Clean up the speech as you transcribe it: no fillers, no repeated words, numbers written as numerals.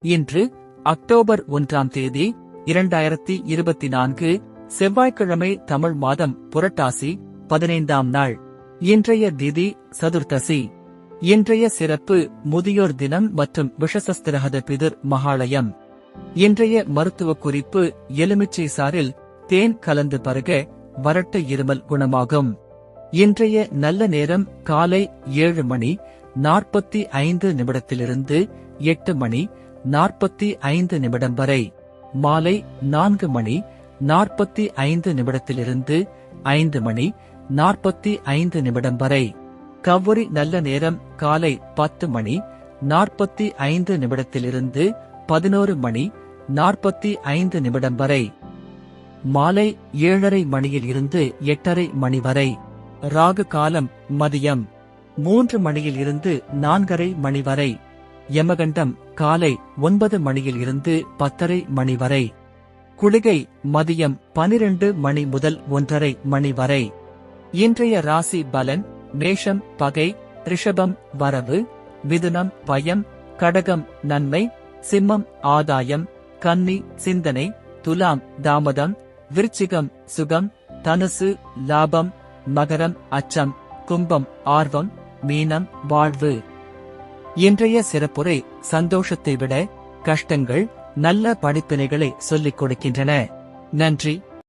இன்று அக்டோபர் 1ஆம் தேதி 2024 செவ்வாய்க்கிழமை. தமிழ் மாதம் புரட்டாசி 15ஆம் நாள். இன்றைய திதி சதுர்த்தசி. இன்றைய சிறப்பு முதியோர் தினம் மற்றும் விஷசஸ்திரஹத பிதிர் மகாலயம். இன்றைய மருத்துவ குறிப்பு எலுமிச்சை சாறில் தேன் கலந்து பருக வறட்ட இருமல் குணமாகும். இன்றைய நல்ல நேரம் காலை 7:45 8:45 வரை, மாலை 4:45 5:45 வரை. கவ்வுரி நல்ல நேரம் காலை 10:45 11:45 வரை, மாலை 7:30 8:30 வரை. ராகு காலம் மதியம் 3 4:30 வரை. யமகண்டம் காலை 9 10:30 வரை. குளிகை மதியம் 12 முதல் 1:30 வரை. இன்றைய ராசி பலன்: மேஷம் பகை, ரிஷபம் வரவு, மிதுனம் பயம், கடகம் நன்மை, சிம்மம் ஆதாயம், கன்னி சிந்தனை, துலாம் தாமதம், விருச்சிகம் சுகம், தனுசு லாபம், மகரம் அச்சம், கும்பம் ஆர்வம், மீனம் வாழ்வு. இன்றைய சிறப்புரை: சந்தோஷத்தை விட கஷ்டங்கள் நல்ல படிப்பினைகளை சொல்லிக் கொடுக்கின்றன. நன்றி.